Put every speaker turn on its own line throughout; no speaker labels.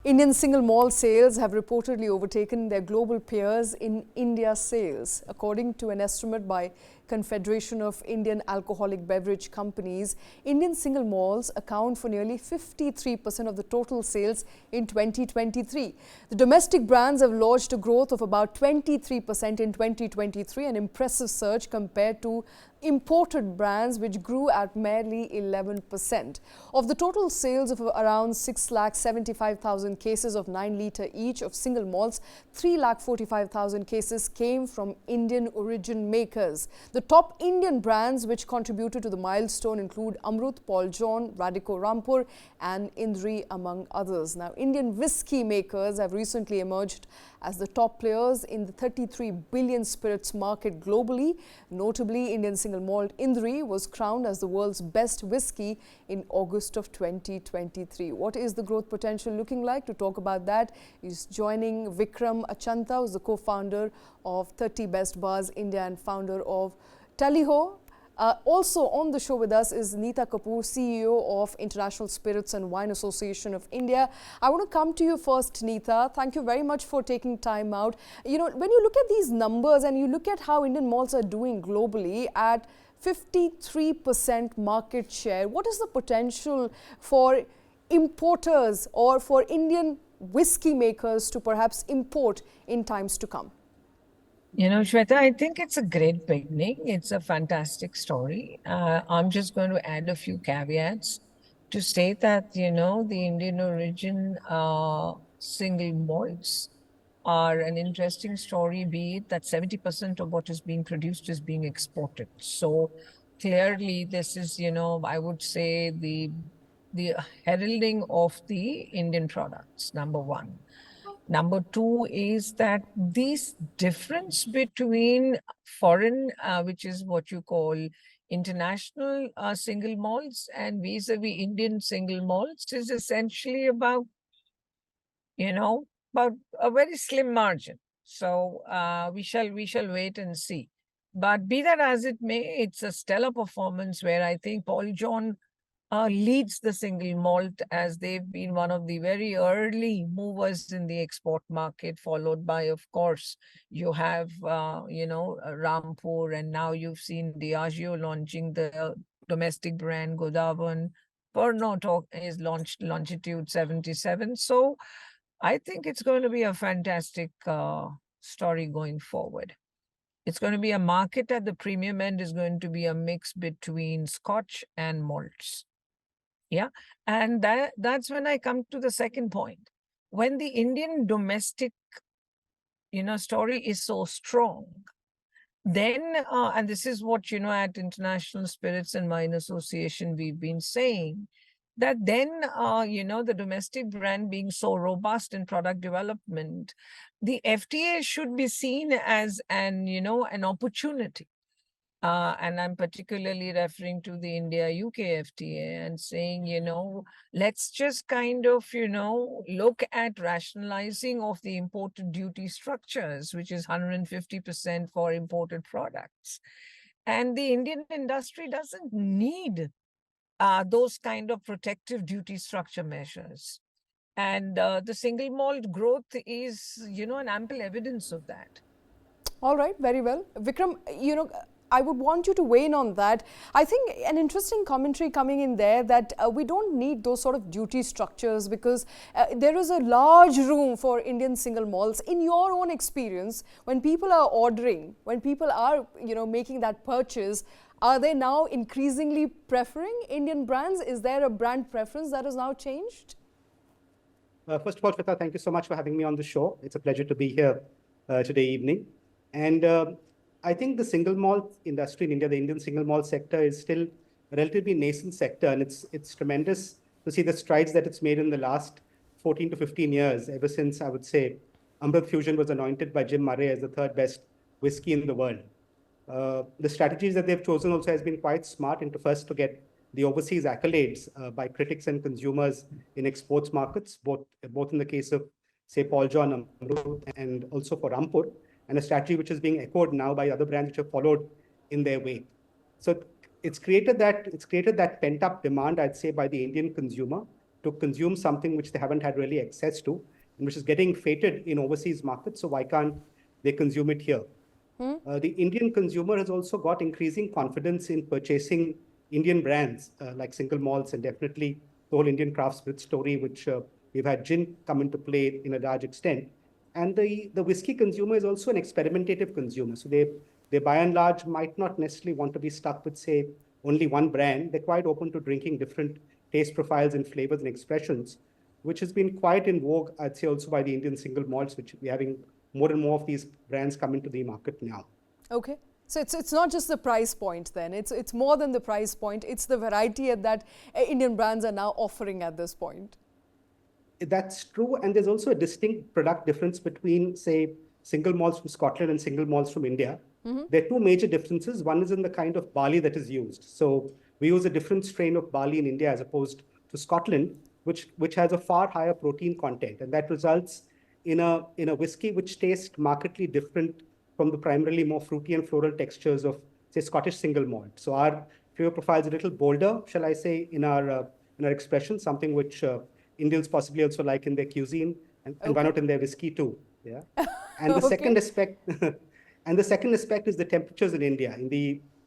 Indian single malt sales have reportedly overtaken their global peers in India sales. According to an estimate by Confederation of Indian Alcoholic Beverage Companies, Indian single malts account for nearly 53% of the total sales in 2023. The domestic brands have lodged a growth of about 23% in 2023, an impressive surge compared to imported brands which grew at merely 11%. Of the total sales of around 6,75,000 cases of 9 litre each of single malts, 3,45,000 cases came from Indian origin makers. The top Indian brands which contributed to the milestone include Amrut, Paul John, Radico Rampur and Indri among others. Now, Indian whiskey makers have recently emerged as the top players in the 33 billion spirits market globally. Notably, Indian single malt Indri was crowned as the world's best whiskey in August of 2023. What is the growth potential looking like? To talk about that is joining Vikram Achanta, who's the co-founder of 30 Best Bars India and founder of Tulleeho. Also on the show with us is Nita Kapoor, CEO of International Spirits and Wine Association of India. I want to come to you first, Nita. Thank you very much for taking time out. You know, when you look at these numbers and you look at how Indian malts are doing globally at 53% market share, what is the potential for importers or for Indian whiskey makers to perhaps import in times to come?
You know, Shweta, I think it's a great beginning. It's a fantastic story. I'm just going to add a few caveats to state that, you know, the Indian origin single malts are an interesting story, be it that 70% of what is being produced is being exported. So clearly this is, you know, I would say the heralding of the Indian products, number one. Number two is that this difference between foreign, which is what you call international single malts and vis-a-vis Indian single malts is essentially about, you know, about a very slim margin. So we shall wait and see. But be that as it may, it's a stellar performance where I think Paul John leads the single malt as they've been one of the very early movers in the export market, followed by, of course, you have, you know, Rampur, and now you've seen Diageo launching the domestic brand Godawan. Pernod is launched Longitude 77. So I think it's going to be a fantastic story going forward. It's going to be a market at the premium end is going to be a mix between Scotch and malts. Yeah. And that's when I come to the second point. When the Indian domestic, you know, story is so strong, then, and this is what, you know, at International Spirits and Wine Association, we've been saying, that then, you know, the domestic brand being so robust in product development, the FTA should be seen as an, you know, an opportunity. And I'm particularly referring to the India-UK FTA and saying, you know, let's just kind of, you know, look at rationalizing of the imported duty structures, which is 150% for imported products. And the Indian industry doesn't need those kind of protective duty structure measures. And the single malt growth is, you know, an ample evidence of that.
All right, very well. Vikram, you know, I would want you to weigh in on that. I think an interesting commentary coming in there that we don't need those sort of duty structures because there is a large room for Indian single malts. In your own experience, when people are ordering, when people are, you know, making that purchase, are they now increasingly preferring Indian brands? Is there a brand preference that has now changed?
First of all, Shweta, thank you so much for having me on the show. It's a pleasure to be here today evening. And I think the single malt industry in India, the Indian single malt sector is still a relatively nascent sector. And it's tremendous to see the strides that it's made in the last 14 to 15 years, ever since, I would say, Amrut Fusion was anointed by Jim Murray as the third best whiskey in the world. The strategies that they've chosen also has been quite smart into first to get the overseas accolades by critics and consumers in exports markets, both in the case of, say, Paul John, Amrut, and also for Rampur, and a strategy which is being echoed now by other brands which have followed in their wake. So it's created that pent-up demand, I'd say, by the Indian consumer to consume something which they haven't had really access to, and which is getting fated in overseas markets. So why can't they consume it here? The Indian consumer has also got increasing confidence in purchasing Indian brands like single malts, and definitely the whole Indian craft spirit story, which we've had gin come into play in a large extent. And the whiskey consumer is also an experimentative consumer. So they by and large might not necessarily want to be stuck with, say, only one brand. They're quite open to drinking different taste profiles and flavors and expressions, which has been quite in vogue, I'd say, also by the Indian single malts, which we're having more and more of these brands come into the market now.
Okay. So it's not just the price point then, it's more than the price point, it's the variety that Indian brands are now offering at this point.
That's true. And there's also a distinct product difference between, say, single malts from Scotland and single malts from India. There are two major differences. One is in the kind of barley that is used. So we use a different strain of barley in India as opposed to Scotland, which has a far higher protein content. And that results in a whiskey which tastes markedly different from the primarily more fruity and floral textures of, say, Scottish single malt. So our flavor profile is a little bolder, shall I say, in our expression, something which Indians possibly also like in their cuisine, and why not in their whiskey too? Yeah. And the second aspect, and the second aspect is the temperatures in India.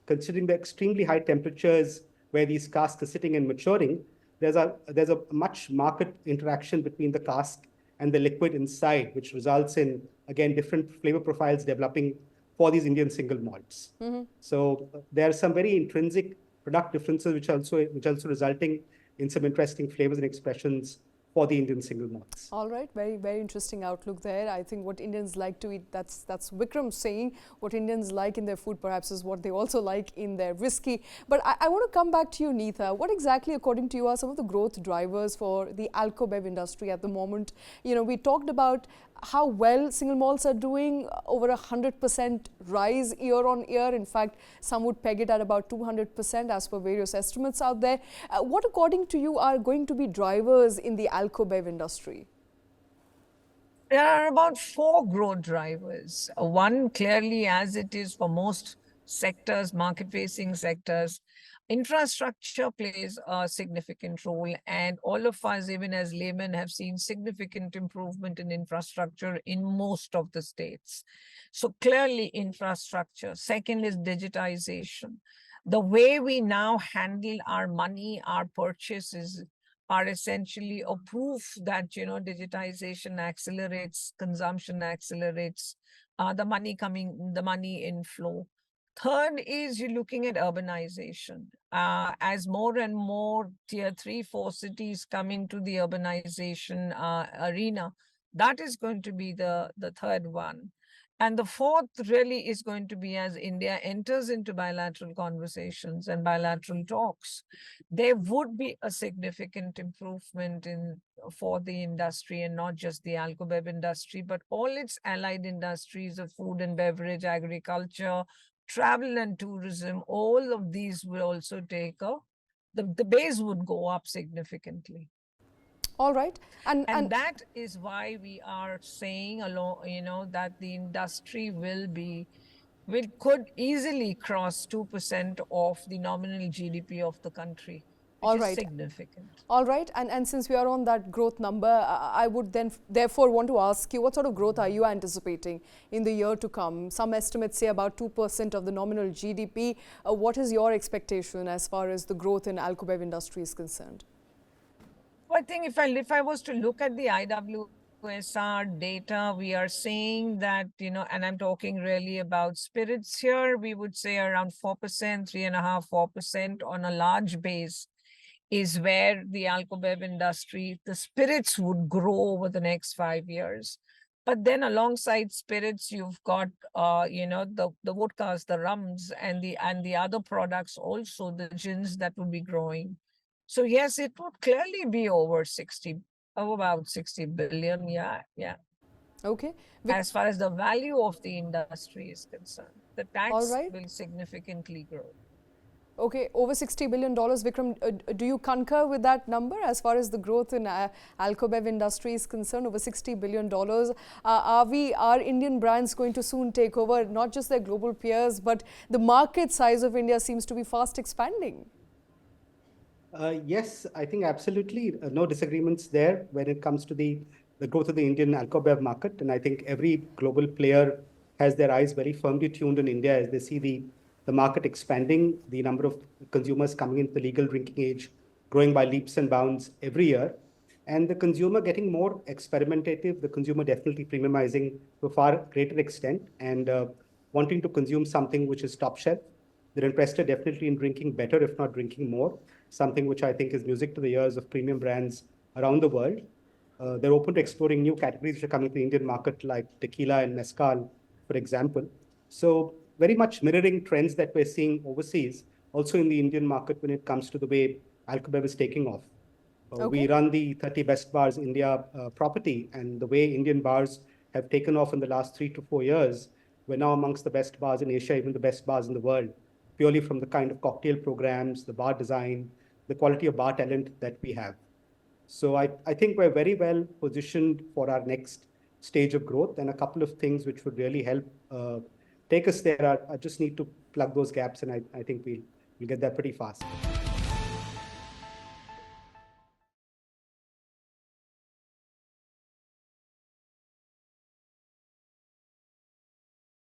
Considering the extremely high temperatures where these casks are sitting and maturing, there's a much marked interaction between the cask and the liquid inside, which results in, again, different flavor profiles developing for these Indian single malts. So there are some very intrinsic product differences, which also resulting in some interesting flavors and expressions for the Indian single malts.
All right, very, very interesting outlook there. I think what Indians like to eat, that's Vikram saying, what Indians like in their food perhaps is what they also like in their whiskey. But I want to come back to you, Nita. What exactly, according to you, are some of the growth drivers for the alco-bev industry at the moment? You know, we talked about how well single malts are doing, over 100% rise year on year. In fact, some would peg it at about 200% as per various estimates out there. What, according to you, are going to be drivers in the alco-bev industry?
There are about 4 growth drivers. One, clearly, as it is for most sectors, market-facing sectors, infrastructure plays a significant role, and all of us, even as laymen, have seen significant improvement in infrastructure in most of the states. So clearly infrastructure. Second is digitization. The way we now handle our money, our purchases, are essentially a proof that, you know, digitization accelerates, consumption accelerates, the money inflow. Third is you're looking at urbanization. As more and more tier 3, 4 cities come into the urbanization arena, that is going to be the third one. And the fourth really is going to be, as India enters into bilateral conversations and bilateral talks, there would be a significant improvement for the industry, and not just the alco-bev industry, but all its allied industries of food and beverage, agriculture, travel and tourism. All of these will also the base would go up significantly.
All right.
And that is why we are saying along, you know, that the industry could easily cross 2% of the nominal GDP of the country, which is significant.
All right. And since we are on that growth number, I would then therefore want to ask you, what sort of growth are you anticipating in the year to come? Some estimates say about 2% of the nominal GDP. What is your expectation as far as the growth in alco-bev industry is concerned?
I think if I was to look at the IWSR data, we are saying that, you know, and I'm talking really about spirits here, we would say around 4%, 3.5%, 4% on a large base is where the alco-bev industry, the spirits would grow over the next 5 years. But then alongside spirits, you've got, you know, the vodkas, the rums, and the other products also, the gins that would be growing. So yes, it would clearly be about 60 billion. Yeah.
Okay.
As far as the value of the industry is concerned, the tax will significantly grow.
Okay, over $60 billion. Vikram, do you concur with that number as far as the growth in alco-bev industry is concerned? Over $60 billion. Are Indian brands going to soon take over not just their global peers, but the market size of India seems to be fast expanding?
Yes, I think absolutely no disagreements there when it comes to the growth of the Indian alcobev market. And I think every global player has their eyes very firmly tuned in India as they see the market expanding, the number of consumers coming into the legal drinking age growing by leaps and bounds every year, and the consumer getting more experimentative, the consumer definitely premiumizing to a far greater extent and wanting to consume something which is top shelf. They're interested definitely in drinking better, if not drinking more, something which I think is music to the ears of premium brands around the world. They're open to exploring new categories which are coming to the Indian market, like tequila and mezcal, for example. So very much mirroring trends that we're seeing overseas, also in the Indian market when it comes to the way alcobev is taking off. We
Okay.
run the 30 Best Bars India property, and the way Indian bars have taken off in the last 3 to 4 years, we're now amongst the best bars in Asia, even the best bars in the world, purely from the kind of cocktail programs, the bar design, the quality of bar talent that we have. So I think we're very well positioned for our next stage of growth, and a couple of things which would really help take us there. I just need to plug those gaps, and I think we'll get there pretty fast.